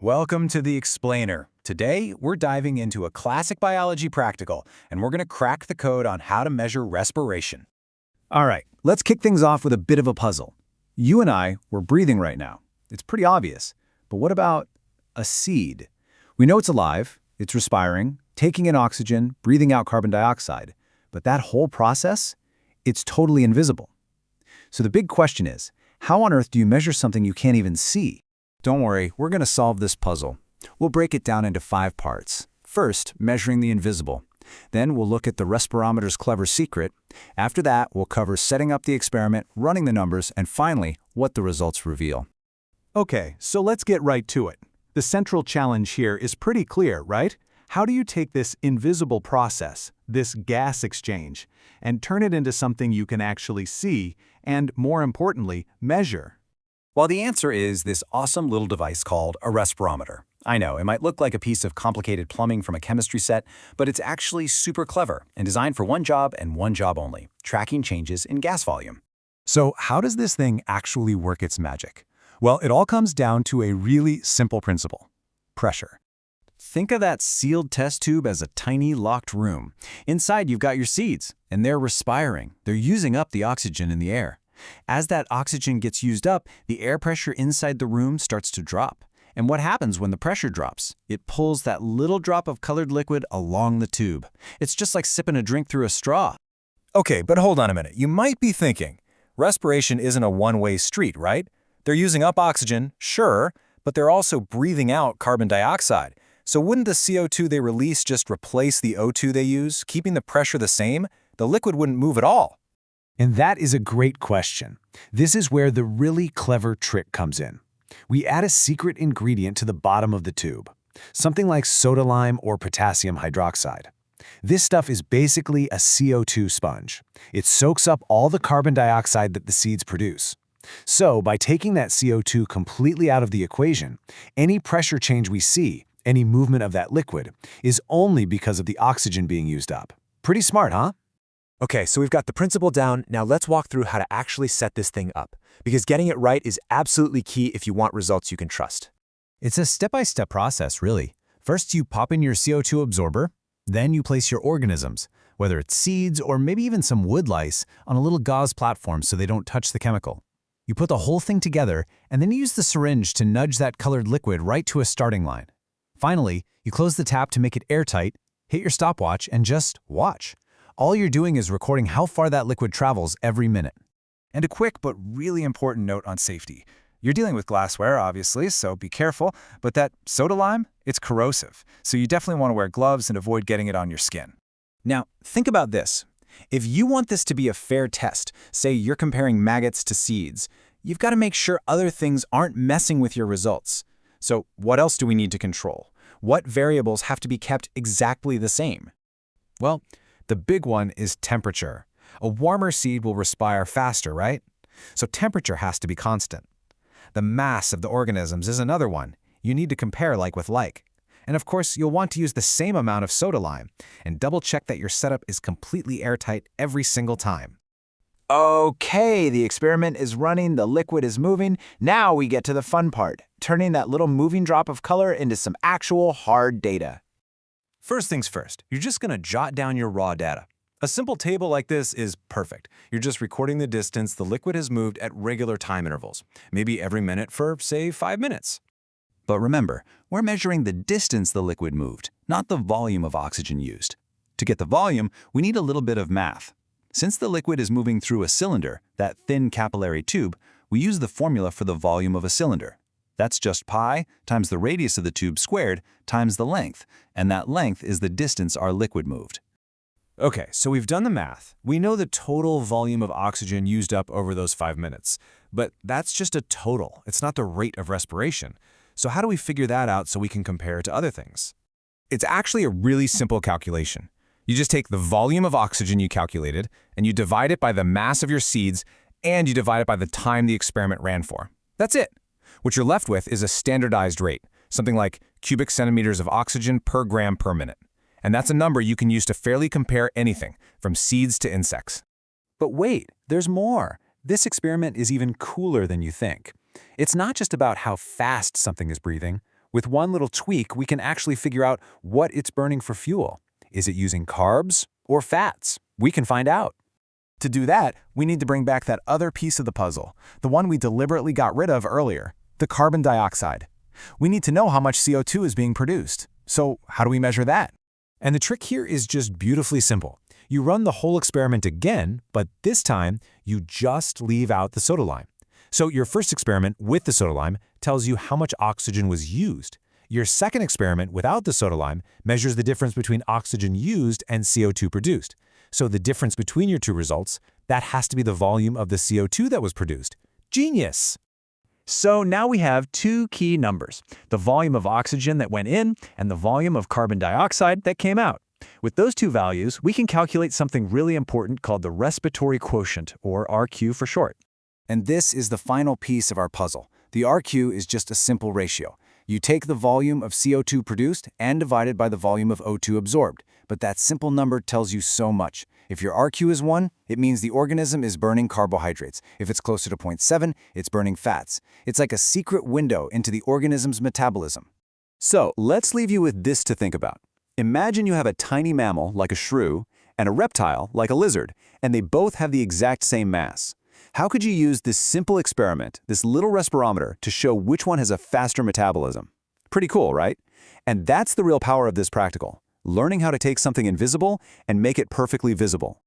Welcome to the Explainer. Today, we're diving into a classic biology practical, and we're going to crack the code on how to measure respiration. All right, let's kick things off with a bit of a puzzle. You and I, we're breathing right now. It's pretty obvious. But what about a seed? We know it's alive, it's respiring, taking in oxygen, breathing out carbon dioxide. But that whole process, it's totally invisible. So the big question is, how on earth do you measure something you can't even see? Don't worry, we're going to solve this puzzle. We'll break it down into 5 parts. First, measuring the invisible. Then we'll look at the Respirometer's clever secret. After that, we'll cover setting up the experiment, running the numbers, and finally, what the results reveal. Okay, so let's get right to it. The central challenge here is pretty clear, right? How do you take this invisible process, this gas exchange, and turn it into something you can actually see and, more importantly, measure? Well, the answer is this awesome little device called a respirometer. I know, it might look like a piece of complicated plumbing from a chemistry set, but it's actually super clever and designed for one job and one job only, tracking changes in gas volume. So how does this thing actually work its magic? Well, it all comes down to a really simple principle: pressure. Think of that sealed test tube as a tiny locked room. Inside, you've got your seeds, and they're respiring. They're using up the oxygen in the air. As that oxygen gets used up, the air pressure inside the room starts to drop. And what happens when the pressure drops? It pulls that little drop of colored liquid along the tube. It's just like sipping a drink through a straw. Okay, but hold on a minute. You might be thinking, respiration isn't a one-way street, right? They're using up oxygen, sure, but they're also breathing out carbon dioxide. So wouldn't the CO2 they release just replace the O2 they use, keeping the pressure the same? The liquid wouldn't move at all. And that is a great question. This is where the really clever trick comes in. We add a secret ingredient to the bottom of the tube, something like soda lime or potassium hydroxide. This stuff is basically a CO2 sponge. It soaks up all the carbon dioxide that the seeds produce. So by taking that CO2 completely out of the equation, any pressure change we see, any movement of that liquid, is only because of the oxygen being used up. Pretty smart, huh? Okay, so we've got the principle down. Now let's walk through how to actually set this thing up, because getting it right is absolutely key if you want results you can trust. It's a step-by-step process, really. First, you pop in your CO2 absorber. Then you place your organisms, whether it's seeds or maybe even some woodlice, on a little gauze platform so they don't touch the chemical. You put the whole thing together, and then you use the syringe to nudge that colored liquid right to a starting line. Finally, you close the tap to make it airtight, hit your stopwatch, and just watch. All you're doing is recording how far that liquid travels every minute. And a quick but really important note on safety. You're dealing with glassware, obviously, so be careful, but that soda lime, it's corrosive, so you definitely want to wear gloves and avoid getting it on your skin. Now, think about this. If you want this to be a fair test, say you're comparing maggots to seeds, you've got to make sure other things aren't messing with your results. So what else do we need to control? What variables have to be kept exactly the same? Well, the big one is temperature. A warmer seed will respire faster, right? So temperature has to be constant. The mass of the organisms is another one. You need to compare like with like. And of course, you'll want to use the same amount of soda lime and double check that your setup is completely airtight every single time. Okay, the experiment is running, the liquid is moving. Now we get to the fun part, turning that little moving drop of color into some actual hard data. First things first, you're just going to jot down your raw data. A simple table like this is perfect. You're just recording the distance the liquid has moved at regular time intervals, maybe every minute for, say, 5 minutes. But remember, we're measuring the distance the liquid moved, not the volume of oxygen used. To get the volume, we need a little bit of math. Since the liquid is moving through a cylinder, that thin capillary tube, we use the formula for the volume of a cylinder. That's just pi times the radius of the tube squared times the length, and that length is the distance our liquid moved. Okay, so we've done the math. We know the total volume of oxygen used up over those 5 minutes. But that's just a total. It's not the rate of respiration. So how do we figure that out so we can compare it to other things? It's actually a really simple calculation. You just take the volume of oxygen you calculated, and you divide it by the mass of your seeds, and you divide it by the time the experiment ran for. That's it. What you're left with is a standardized rate, something like cubic centimeters of oxygen per gram per minute. And that's a number you can use to fairly compare anything, from seeds to insects. But wait, there's more. This experiment is even cooler than you think. It's not just about how fast something is breathing. With one little tweak, we can actually figure out what it's burning for fuel. Is it using carbs or fats? We can find out. To do that, we need to bring back that other piece of the puzzle, the one we deliberately got rid of earlier, the carbon dioxide. We need to know how much CO2 is being produced. So how do we measure that? And the trick here is just beautifully simple. You run the whole experiment again, but this time you just leave out the soda lime. So your first experiment with the soda lime tells you how much oxygen was used. Your second experiment without the soda lime measures the difference between oxygen used and CO2 produced. So the difference between your two results, that has to be the volume of the CO2 that was produced. Genius! So now we have two key numbers, the volume of oxygen that went in and the volume of carbon dioxide that came out. With those two values, we can calculate something really important called the respiratory quotient, or RQ for short. And this is the final piece of our puzzle. The RQ is just a simple ratio. You take the volume of CO2 produced and divide it by the volume of O2 absorbed. But that simple number tells you so much. If your RQ is 1, it means the organism is burning carbohydrates. If it's closer to 0.7, it's burning fats. It's like a secret window into the organism's metabolism. So let's leave you with this to think about. Imagine you have a tiny mammal, like a shrew, and a reptile, like a lizard, and they both have the exact same mass. How could you use this simple experiment, this little respirometer, to show which one has a faster metabolism? Pretty cool, right? And that's the real power of this practical, learning how to take something invisible and make it perfectly visible.